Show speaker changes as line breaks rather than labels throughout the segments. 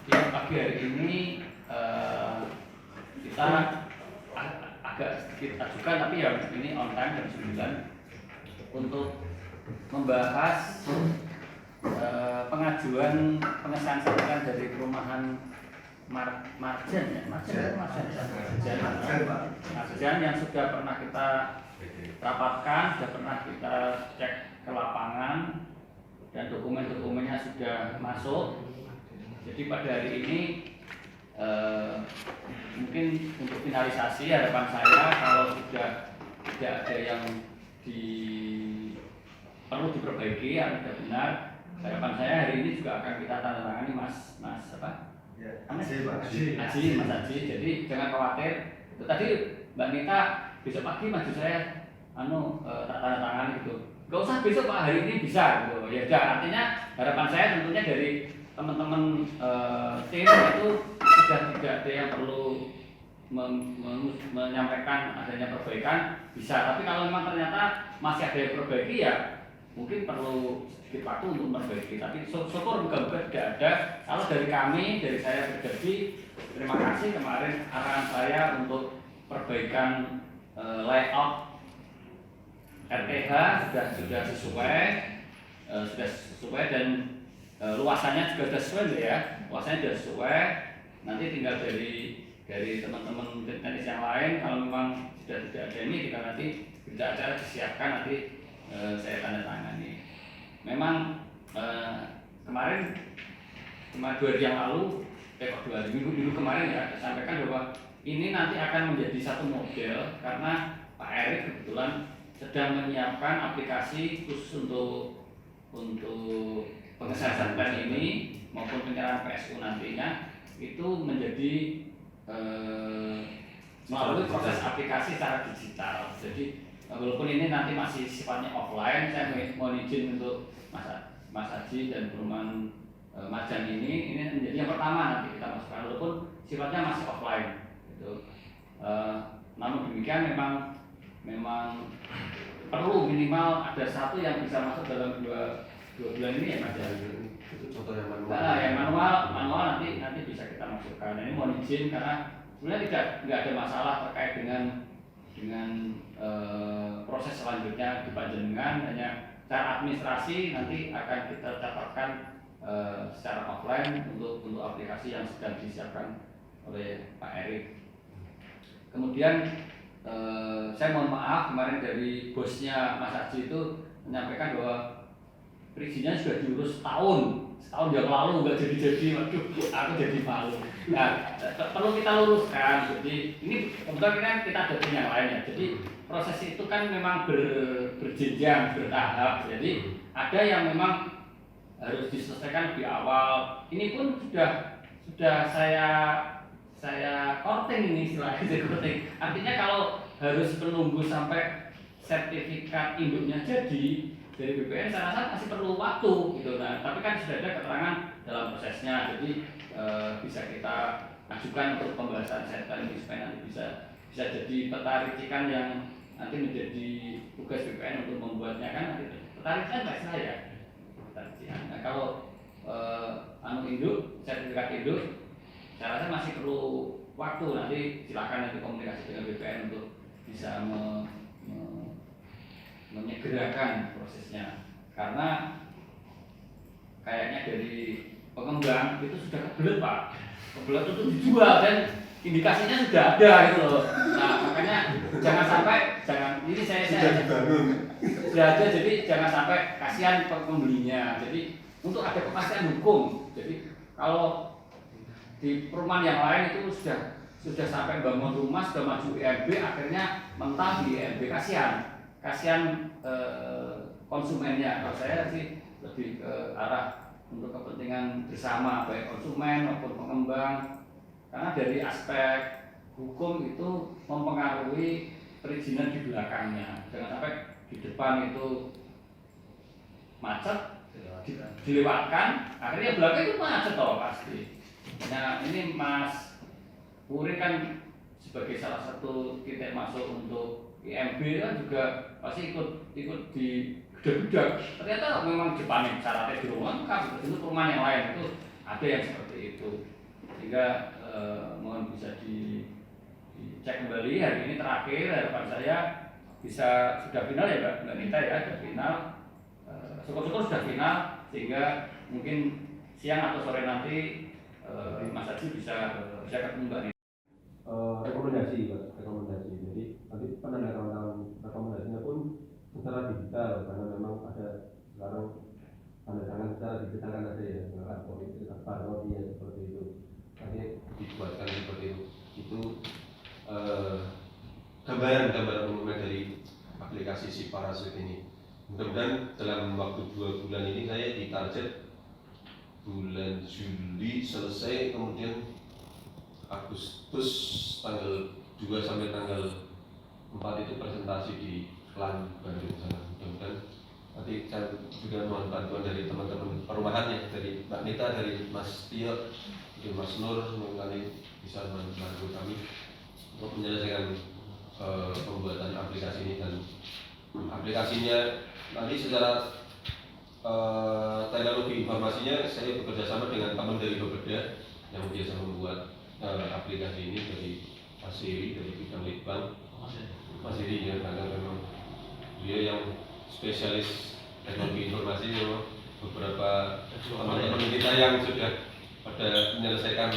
Ya, pagi hari ini kita agak sedikit ajukan, tapi ya ini on time jam 9 untuk membahas pengajuan pengesahan sertifikat dari perumahan Marjan yang sudah pernah kita rapatkan, sudah pernah kita cek ke lapangan dan dokumen-dokumennya sudah masuk. Jadi pada hari ini mungkin untuk finalisasi harapan saya kalau sudah tidak ada yang perlu diperbaiki atau tidak benar, harapan saya hari ini juga akan kita tanda tangani Mas apa? Aji. Jadi jangan khawatir. Tadi Mbak Nita besok pagi maju saya tak tanda tangan gitu. Gak usah besok Pak, hari ini bisa gitu. Ya udah, artinya harapan saya tentunya dari teman-teman tim itu sudah tidak ada yang perlu menyampaikan adanya perbaikan, bisa. Tapi kalau memang ternyata masih ada yang perbaiki, ya mungkin perlu sedikit waktu untuk memperbaiki. Tapi syukur moga-moga tidak ada. Kalau dari kami, dari saya pribadi, terima kasih kemarin arahan saya untuk perbaikan layout RTH sudah sesuai dan luasannya juga sudah sesuai ya. Luasannya sudah sesuai. Nanti tinggal dari teman-teman teknis yang lain, kalau memang sudah tidak ada ini, tinggal nanti berita acara disiapkan, nanti saya tanda tangani. Memang kemarin 2 hari yang lalu, 2 hari minggu kemarin ya, saya sampaikan bahwa ini nanti akan menjadi satu model karena Pak Erik kebetulan sedang menyiapkan aplikasi khusus untuk pengesahan plan ini maupun penyerahan PSU nantinya itu menjadi melalui proses aplikasi secara digital. Jadi walaupun ini nanti masih sifatnya offline, saya mohon izin untuk Mas Aji dan perumahan Marjan ini menjadi yang pertama nanti kita masukkan, walaupun sifatnya masih offline. Gitu. Namun demikian memang perlu minimal ada satu yang bisa masuk dalam dua bulan ini ya Mas.
Itu contoh yang manual.
Nah, yang manual nanti bisa kita masukkan. Ini mohon izin karena sebenarnya nggak ada masalah terkait dengan proses selanjutnya di Panjenengan, hanya cara administrasi nanti akan kita catatkan secara offline untuk aplikasi yang sedang disiapkan oleh Pak Erik. Kemudian saya mohon maaf kemarin dari bosnya Mas Aji itu menyampaikan bahwa perizinan sudah diurus setahun yang lalu nggak jadi, waduh aku jadi malu. Nah, perlu kita luruskan. Jadi ini kebetulan kita ada tim yang lain ya. Jadi proses itu kan memang berjenjang, bertahap. Jadi ada yang memang harus diselesaikan lebih awal. Ini pun sudah saya korting ini istilahnya korting. Artinya kalau harus menunggu sampai sertifikat induknya jadi dari BPN, saya rasa masih perlu waktu gitu. Nah, tapi kan sudah ada keterangan dalam prosesnya, jadi bisa kita ajukan untuk pembahasan sertifikat ini supaya nanti bisa jadi peta ricikan yang nanti menjadi tugas BPN untuk membuatnya. Kan nanti peta ricikan nggak salah ya. Nah, kalau induk, sertifikat induk, saya rasa masih perlu waktu. Nanti silakan nanti komunikasi dengan BPN untuk bisa menyegerakan prosesnya, karena kayaknya dari pengembang itu sudah kebelet Pak, kebelet untuk dijual dan indikasinya sudah ada gitu loh. Nah makanya ini saya sudah ada, jadi jangan sampai kasihan pembelinya. Jadi untuk ada kepastian hukum. Jadi kalau di perumahan yang lain itu sudah sampai bangun rumah, sudah maju IMB, akhirnya mentah di IMB, kasihan konsumennya. Kalau saya sih lebih ke arah untuk kepentingan bersama baik konsumen maupun pengembang, karena dari aspek hukum itu mempengaruhi perizinan di belakangnya. Jangan sampai di depan itu macet, dilewatkan, akhirnya belakang itu macet toh pasti. Nah ini Mas Puri kan sebagai salah satu titik masuk untuk IMB kan juga pasti ikut di gudang-gudang. Ternyata memang depannya syaratnya di rumah lengkap, itu perumahan yang lain itu ada yang seperti seperti itu. Sehingga mohon bisa dicek kembali. Hari ini terakhir, harapan saya bisa sudah final ya Mbak Nita ya, sudah final. Syukur-syukur sudah final, sehingga mungkin siang atau sore nanti Mas Haji bisa ketemu Mbak Nita.
Rekomendasi Pak, rekomendasi. Jadi nanti penandatanganan rekomendasinya pun secara digital, karena memang ada sekarang tanda tangan secara digital kan ada ya, dengan politik ya seperti itu. Nanti dibuatkan seperti itu. Itu gambaran umumnya dari aplikasi si Parasweet ini. Mudah-mudahan dalam waktu 2 bulan ini saya ditarget bulan Juli selesai, kemudian Agustus tanggal 2 sampai tanggal 4 itu presentasi di Klan Bandung sana. Mudah-mudahan nanti saya juga mohon bantuan dari teman-teman perumahannya, dari Mbak Nita, dari Mas Tio, dari Mas Nur, mengenai bisa membantu kami untuk menyelesaikan pembuatan aplikasi ini. Dan aplikasinya nanti secara teknologi informasinya saya bekerja sama dengan teman dari Bapeda yang biasa membuat aplikasi ini, dari Mas Iri dari bidang Litbang. Mas Iri ya, karena memang dia yang spesialis teknologi informasi. Memang beberapa teman-teman kita yang sudah pada menyelesaikan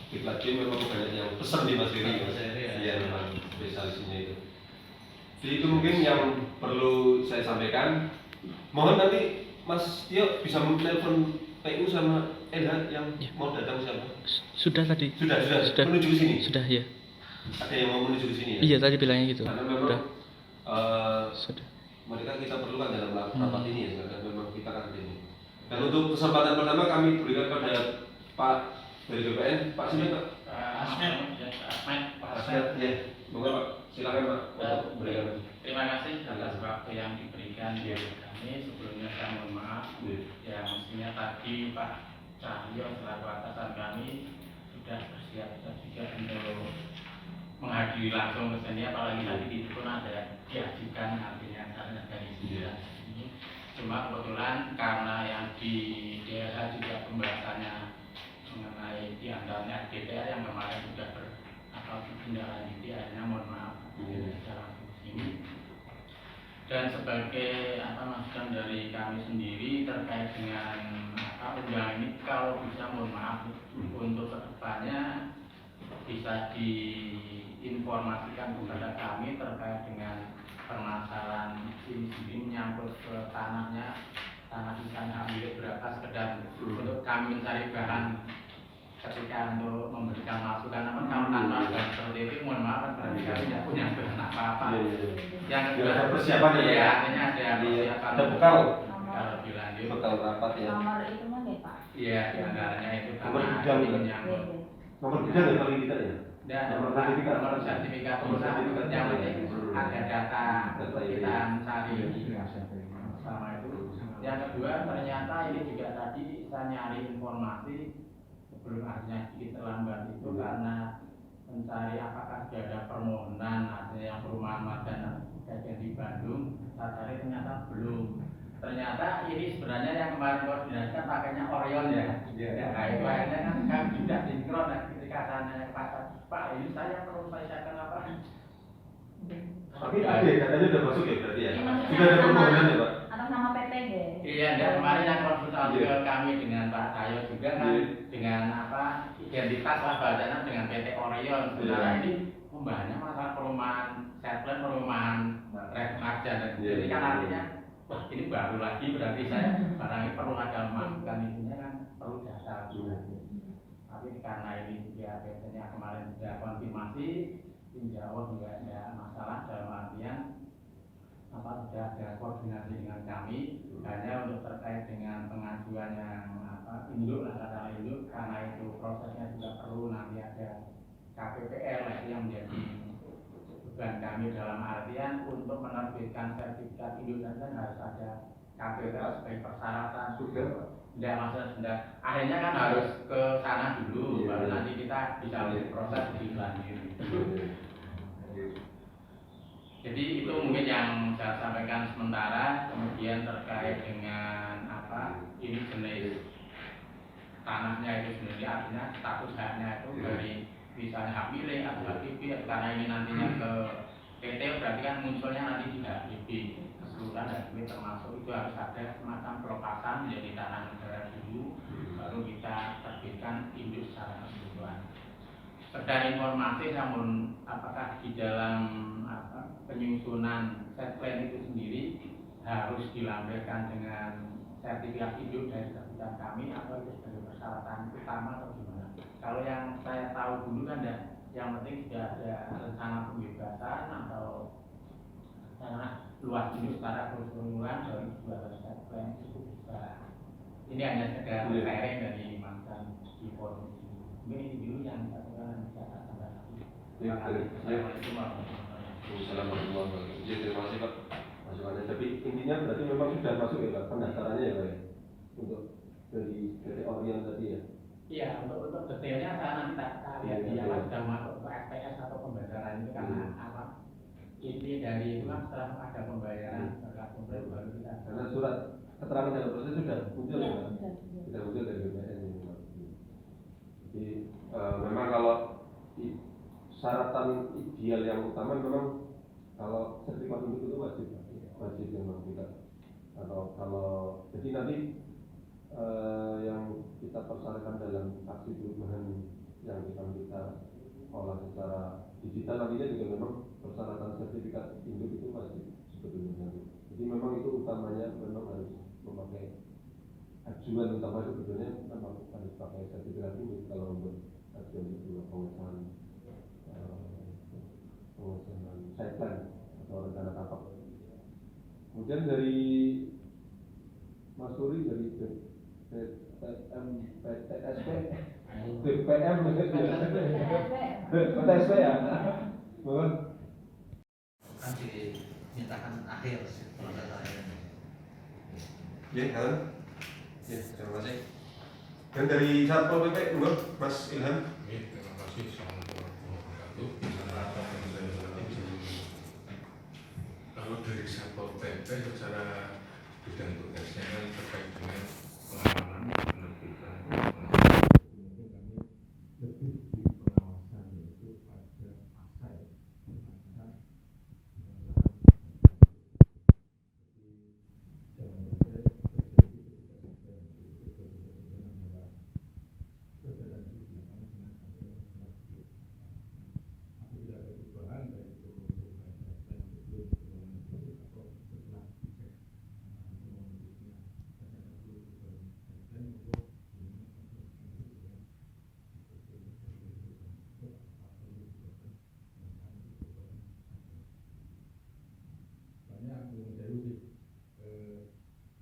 diklat game memang banyak yang pesan di Mas Iri. Iya, memang spesialisnya itu. Jadi itu mungkin yang perlu saya sampaikan. Mohon nanti Mas Tio bisa menelpon PU sama LH yang mau datang siapa?
Sudah tadi.
Sudah menuju ke sini.
Sudah ya.
Ada yang mau menuju ke sini ya?
Iya tadi bilangnya gitu.
Karena memang
Sudah. Sudah.
mereka kita perlukan dalam rapat ini ya, karena memang kita kan ini. Dan untuk kesempatan pertama kami berikan pada Pak dari BPN, Pak sini Pak. Asmet, ya. Monggo Pak, silakan Pak untuk berikan.
Terima kasih atas waktu yang diberikan di kami. Sebelumnya saya mohon maaf ya, mestinya tadi Pak Cahyo selaku atasan kami sudah bersiap juga untuk menghadiri langsung ke sini, apalagi tadi itu pun ada diajukan artinya karena dari sini. Cuma kebetulan karena yang di daerah juga pembahasannya mengenai diantaranya DPR yang kemarin sudah bertindak akhirnya mohon maaf secara ini. Dan sebagai masukan dari kami sendiri terkait dengan undangan ini, kalau bisa mohon maaf untuk kedepannya bisa diinformasikan kepada kami terkait dengan permasalahan ini menyangkut ke tanah kita ambil berapa, sekedar untuk kami mencari bahan ketika untuk memberikan masukan. Namun kalau tanpa dan seperti itu mohon maaf berarti kami tidak punya bahan apa-apa. Yang kedua
ada persiapan
ya, artinya ada persiapan
ada bekal
lebih lanjut.
bekal rapat ya.
Nomor itu mah ya Pak.
Iya, diantaranya itu
Nomor
karena
bidang,
ini menyangkut
Nomor bidang ya paling tidak ya.
dan
Nomor sertifikat.
nomor sertifikat perusahaan yang penting ada data untuk kita mencari sama itu. Yang kedua ternyata ini juga tadi saya nyari informasi sebelum akhirnya sedikit terlambat itu karena mencari apakah sudah ada permohonan artinya yang perumahan warga bagian di Bandung. Saya cari ternyata belum. Ternyata ini sebenarnya yang kemarin koordinasikan pakainya Orion ya. Ya, itu akhirnya kan kami tidak sinkron ketika saya Pak ini saya perlu selesaikan apa?
Tapi datanya sudah masuk ya berarti ya.
Ini maksudnya
Sudah ada permohonan ya Pak.
atas nama PT ya.
Iya, dan kemarin yang konsultasi ke kami dengan Pak Cahyo juga kan dengan identitas lah bahasanya dengan PT Orion. Sebenarnya ini membahasnya masalah perumahan settlement, perumahan Marjan. Jadi kan artinya wah ini baru lagi berarti saya barang ini perlu ada masukan itunya kan perlu data. Tapi karena ini juga biasanya kemarin sudah konfirmasi, insya Allah juga tidak masalah dalam artian sudah ada koordinasi dengan kami hanya untuk terkait dengan pengajuan yang induk lah kata induk, karena itu prosesnya juga perlu nanti ada KPPR yang menjadi beban kami dalam artian untuk menerbitkan sertifikat induk dan harus ada KPPR sebagai persyaratan. Tidak maksudnya sudah akhirnya kan harus ke sana dulu baru nanti kita bisa proses lebih lanjut. Jadi itu mungkin yang saya sampaikan sementara. Kemudian terkait dengan ini jenis tanahnya itu sendiri, artinya status haknya itu dari misalnya hak milik atau hak PB, karena ini nantinya ke PT berarti kan munculnya nanti di hak PB keseluruhan hak PB termasuk itu harus ada semacam pelepasan menjadi tanah negara dulu, baru kita terbitkan induk secara keseluruhan. Sekedar informasi, namun apakah di dalam penyusunan set plan itu sendiri harus dilampirkan dengan sertifikat induk dari terbitan kami atau itu sebagai persyaratan utama atau gimana? Kalau yang saya tahu dulu kan yang penting sudah ada rencana pembebasan atau rencana luas induk secara keseluruhan dari dua set plan itu bisa. Ini hanya sekedar sharing dari mantan di forum ini. Mungkin ini dulu yang bisa tambah lagi. Terima kasih. Assalamualaikum warahmatullahi wabarakatuh.
Terima kasih Pak masukannya. Tapi intinya berarti memang sudah masuk ya Pak pendaftarannya ya Pak ya? Untuk dari Orion tadi ya?
Iya, untuk detailnya saya nanti tak lihat di yang sudah masuk ke SPS atau pembayaran itu karena apa? Inti dari itu kan setelah ada pembayaran berlaku baru kita.
Karena surat keterangan dalam proses sudah muncul ya Pak? Sudah muncul dari BPN ini Pak. Jadi memang kalau syaratan ideal yang utama memang kalau sertifikat induk itu wajib memang tidak, atau kalau jadi nanti yang kita persyaratkan dalam aksi perubahan yang kita olah secara digital nantinya juga memang persyaratan sertifikat induk itu wajib sebetulnya nanti. Jadi memang itu utamanya memang harus memakai ajuan utama sebetulnya memang harus pakai sertifikat induk kalau untuk ajuan itu pengesahan site plan atau rencana tapak. Kemudian dari Mas Suri dari BPM PTSP ya. Mohon.
Kan dinyatakan akhir proses akhir.
Ya, halo. Ya, terima kasih. Dan dari Satpol PP, Mas Ilham.
Terima kasih. Assalamualaikum warahmatullahi wabarakatuh. Kalau dari Satpol PP secara bidang tugasnya kan terkait dengan pengamanan penerbitan mungkin kami lebih di pengawasan yaitu pada pasal jangan sampai terjadi ketika sampai antara perbedaan di lapangan dengan apabila ada perubahan baik itu perubahan dan sebelum atau setelah dicek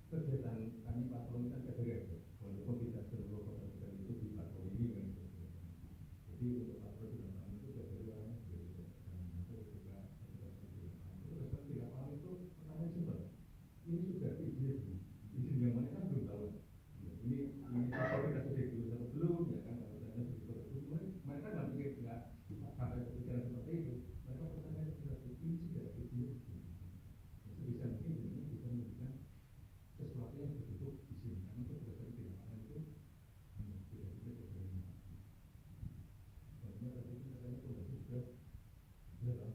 kegiatan kami patroli kan kategori walaupun tidak seluruh kota Tegal itu di patroli ini kan jadi untuk patroli di lapangan itu kategori orangnya beda termasuk juga terus di lapangan itu pertanyaan simpel ini sudah izin yang mana kan belum tahu ini patroli kita sudah dulu atau belum ya kan kalau ada mereka nggak pikir nggak sampai kepikiran seperti itu mereka pertanyaan sudah ini sudah izin bisa mungkin bisa memberikan sesuatu yang berbentuk izin karena itu berdasarkan di lapangan itu tidak bisa terjadi karena tadi kita katanya kondisi sudah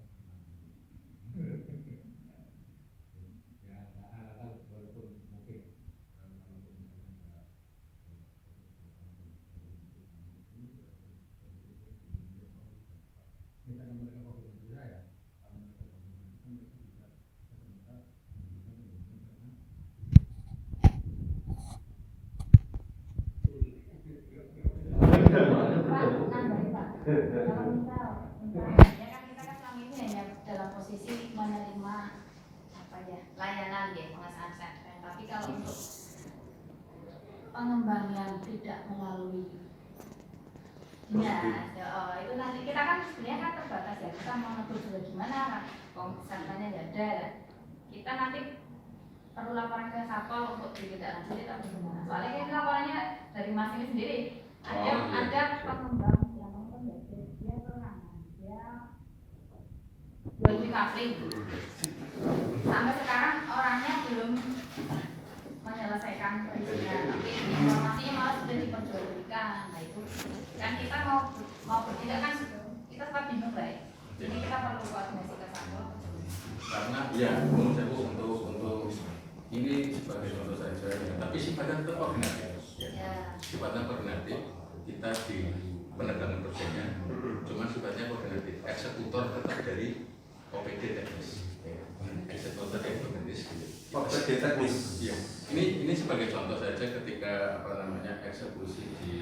ya hal-hal walaupun mungkin kalau misalnya misalnya mereka konfirmasi saya kalau mereka konfirmasi mereka bisa serta-merta
Kalau misal, ya kan kita kan selama ini hanya dalam posisi menerima apa ya layanan ya pengesahan set. Tapi kalau untuk pengembang yang tidak melalui dinas, itu nanti kita kan sebenarnya kan terbatas ya. Kita mau ngatur juga gimana kan? Konsentrasinya nggak ada. Kita nanti perlu laporan ke Satpol untuk ditindaklanjuti atau gimana? Soalnya kan laporannya dari Mas ini sendiri. Ada pengembang yang nonton dia perangan, dia jual beli kapling. Sampai sekarang orangnya belum menyelesaikan perizinan, tapi informasinya malah sudah diperjualbelikan. Kan kita mau bertindak kan kita tetap bingung baik. Jadi kita perlu koordinasi ke Satpol.
Karena ya menurut saya Bu, untuk ini sebagai contoh saja ya. Tapi sifatnya tetap koordinatif
Ya.
sifatnya koordinatif kita di penegakan kerjanya cuma sifatnya koordinatif eksekutor tetap dari OPD teknis ya. Eksekutor dari teknis gitu.
OPD teknis.
Iya. Ini sebagai contoh saja ketika eksekusi di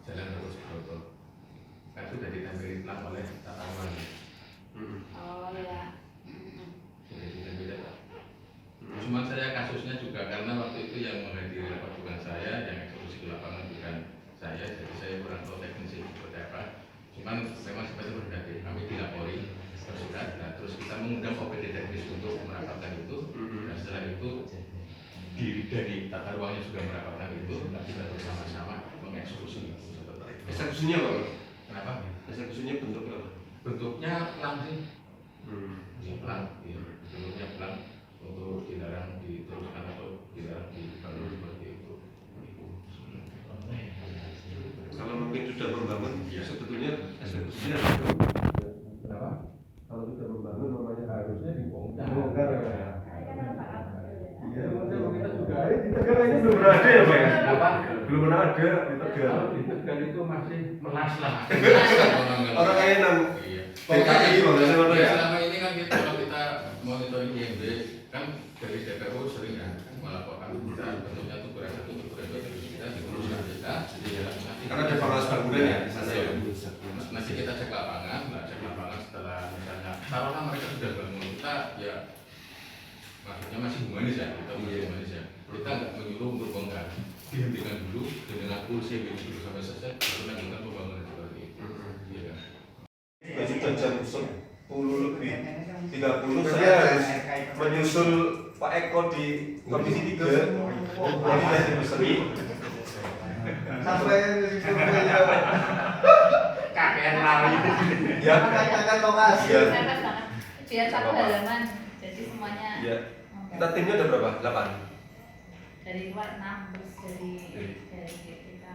Jalan Gatot Subroto kan sudah ditempeli pelang oleh Tata Ruang.
Oh ya.
Sudah ditempeli. Cuma saya kasusnya juga karena waktu itu yang menghadiri rapat bukan saya, yang eksekusi di lapangan bukan saya, jadi saya kurang tahu teknisnya seperti apa. Cuman memang seperti koordinatif, kami dilapori tersurat, nah terus kita mengundang OPD teknis untuk merapatkan itu, dan setelah itu dari tata ruangnya juga merapatkan itu, nah kita bersama-sama mengeksekusi seperti itu.
Eksekusinya apa?
Kenapa?
Eksekusinya bentuknya apa?
Bentuknya pelang sih, pelang, iya. Bentuknya pelang untuk dilarang diteruskan atau dilarang dibangun seperti itu.
Kalau mungkin sudah membangun,
Ya.
sebetulnya eksekusinya
Kenapa?
kalau sudah membangun namanya harusnya
Dibongkar.
dibongkar ya. Iya,
kita juga
di Tegal ini belum pernah ada ya Pak ya?
Apa?
Belum pernah ada di Tegal.
Kalau di Tegal itu masih melas lah.
Orang kaya nang
Iya.
DKI maksudnya mana ya?
Selama ini kan kita kalau kita monitoring IMB kan dari DPU sering ya melaporkan kita bentuknya tuh berasa terus kita diuruskan kita.
Karena ada falas bangunan ya di sana ya.
Nanti kita cek lapangan, setelah misalnya taruhlah mereka sudah bangun kita ya maksudnya masih humanis ya, kita masih humanis ya. Kita nggak menyuruh untuk bongkar, dihentikan dulu dengan kursi yang dulu sampai selesai, baru lanjutkan pembangunan seperti itu. Iya kan?
Sudah jam 10 lebih 30 saya harus menyusul Pak Eko di Komisi 3. Jadi saya berseri. Sampai surveinya
Kakean lari.
ya kan lokasi ya.
Sangat banget. Biar satu halaman. Jadi semuanya.
Ya. Kita timnya ada berapa? 8?
Dari luar 6 terus dari kita.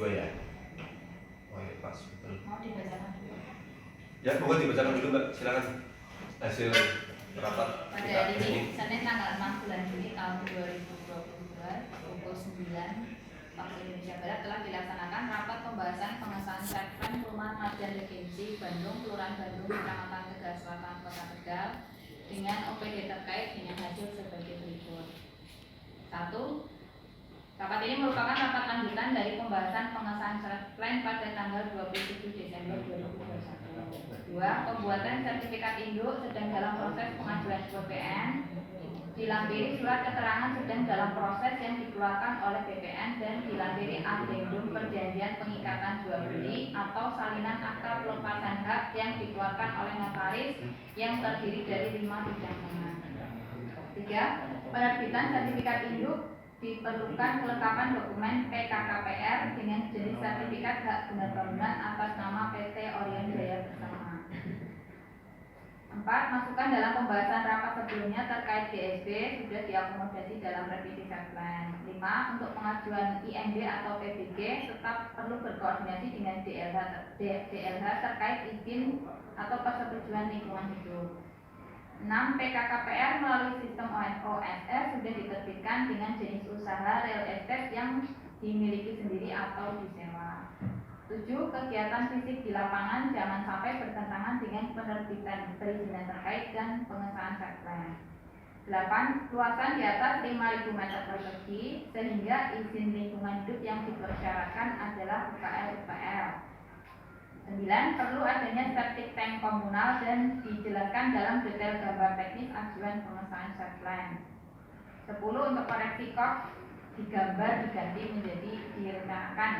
2 ya. Oh ya pas betul.
Mau dibacakan dulu.
Ya, monggo dibacakan dulu Mbak, silakan hasil rapat
Pada
kita
hari
ini.
ini, Senin tanggal 6 bulan Juni tahun 2022 pukul 9 waktu Indonesia Barat telah dilaksanakan rapat pembahasan pengesahan Setplan Perumahan Mardian Regensi Bandung, Kelurahan Bandung, Kecamatan Tegal Selatan, Kota Tegal dengan OPD terkait dengan hasil sebagai berikut. 1. Rapat ini merupakan rapat lanjutan dari pembahasan pengesahan Setplan pada tanggal 27 Desember 2021. 2. Pembuatan sertifikat induk sedang dalam proses pengajuan BPN. Dilampiri surat keterangan sedang dalam proses yang dikeluarkan oleh BPN dan dilampiri addendum perjanjian pengikatan jual beli atau salinan akta pelepasan hak yang dikeluarkan oleh notaris yang terdiri dari 5 bidang tangan. 3. Penerbitan sertifikat induk diperlukan kelengkapan dokumen PKKPR dengan jenis sertifikat hak guna bangunan atas nama PT Orion Jaya Bersama. 4. Masukan dalam pembahasan rapat sebelumnya terkait DSB sudah diakomodasi dalam revisi Setplan. 5. Untuk pengajuan IMB atau PBG tetap perlu berkoordinasi dengan DLH terkait izin atau persetujuan lingkungan hidup. 6. PKKPR melalui sistem OSS sudah diterbitkan dengan jenis usaha real estate yang dimiliki sendiri atau disewa. 7. Kegiatan fisik di lapangan jangan sampai bertentangan dengan penerbitan perizinan terkait dan pengesahan Setplan. 8. Luasan di atas 5.000 meter persegi sehingga izin lingkungan hidup yang dipersyaratkan adalah UKL. 9. Perlu adanya septic tank komunal dan dijelaskan dalam detail gambar teknis ajuan pengesahan Setplan. 10. Untuk koreksi kok digambar diganti menjadi direncanakan.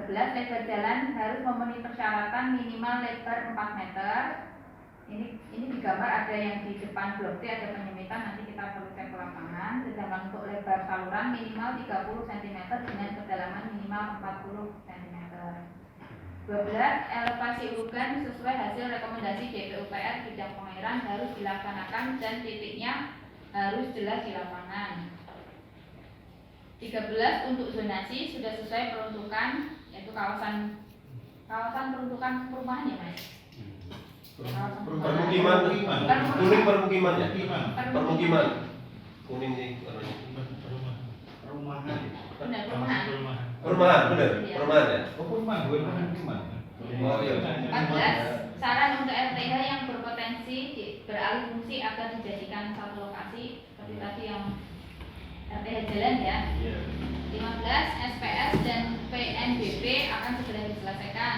11. Lebar jalan harus memenuhi persyaratan minimal lebar 4 meter. Ini digambar ada yang di depan blok C ada penyempitan, nanti kita perlu cek ke lapangan. Sedangkan untuk lebar saluran minimal 30 cm dengan kedalaman minimal 40 cm. 12. Elevasi urugan sesuai hasil rekomendasi DPUPR bidang pengairan harus dilaksanakan dan titiknya harus jelas di lapangan. 13. Untuk zonasi sudah sesuai peruntukan yaitu kawasan peruntukan perumahan ya Mas. Kawasan
Permukiman, kuning permukiman ya? Permukiman. Kuning nih warnanya.
Benar, perumahan.
Perumahan, bener?
Iya.
Perumahan ya?
Oh, perumahan, gue perumahan.
Oh iya.
14. Saran untuk RTH yang berpotensi beralih fungsi agar dijadikan satu lokasi seperti tadi yang RTH jalan ya. 15. SPS dan PNBP akan segera diselesaikan.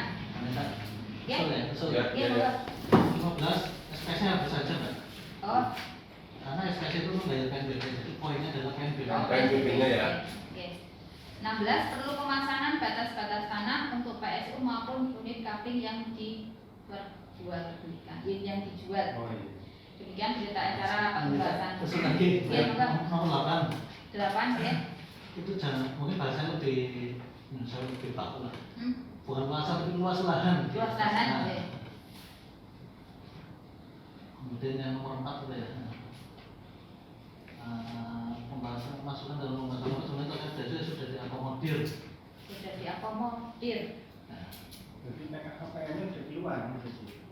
Ya.
Betul
Ya,
Iya,
ya.
Bapak.
15 SPC harus saja Mbak.
Oh,
Karena SPC itu membayar PNBP, jadi poinnya adalah PNBP.
oh,
PNBP-nya ya.
Oke. 16. Perlu pemasangan batas-batas tanah untuk PSU maupun unit kapling yang diperjualbelikan, yang dijual. Demikian berita acara pembahasan.
Terus lagi,
Iya, Bapak.
nomor 8
8 ya.
itu jangan, mungkin bahasanya lebih baku lah.
Hmm.
Bukan luas tapi luas lahan.
Luas lahan,
Nah,
oke.
kemudian yang nomor 4 itu ya. Pembahasan masukan dalam pembahasan itu kan sudah diakomodir.
Sudah diakomodir.
Nah,
Jadi PKKPN-nya udah keluar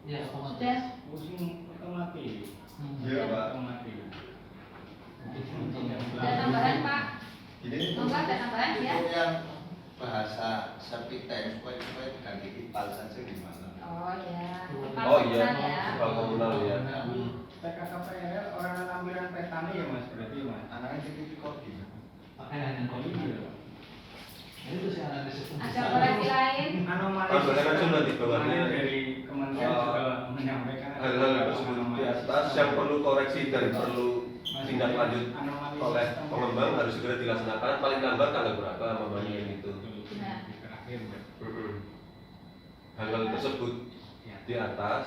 ya akomodir.
Sudah.
Pusing otomatis.
Iya, Pak.
Otomatis.
Ada tambahan Pak?
Ini
Monggo ada tambahan ya?
untuk yang bahasa septic tank supaya diganti ipal saja gimana?
Oh ya.
Oh iya,
ya.
soal komunal ya.
PKKPN orang lampiran petani ya Mas, berarti Mas.
Anaknya jadi kodim.
Pakai hanya kopi. Nah, itu sih analisis
Ada koreksi lain?
Anomali
Tambahan sudah di bawahnya.
kemarin dari Kementerian juga menyampaikan
Hal-hal tersebut di atas yang perlu koreksi dan perlu tindak lanjut oleh pengembang harus segera dilaksanakan paling lambat tanggal berapa mamanya yang itu.
Nah.
Hal-hal tersebut di atas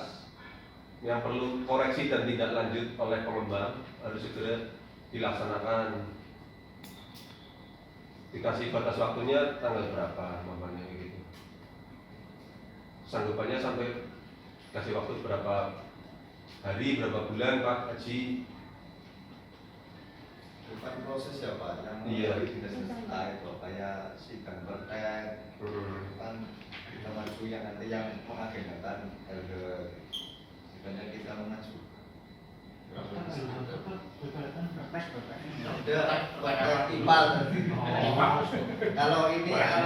yang perlu koreksi dan tindak lanjut oleh pengembang harus segera dilaksanakan. Dikasih batas waktunya tanggal berapa mamanya gitu. Sanggupannya sampai kasih waktu berapa hari, berapa bulan Pak Haji.
Bukan proses ya Pak, yang
Iya.
dinas terkait loh, kayak sidang terkait, kan kita maju yang nanti yang mengagendakan sebenarnya kita mengacu. Ada ipal. Kalau ini yang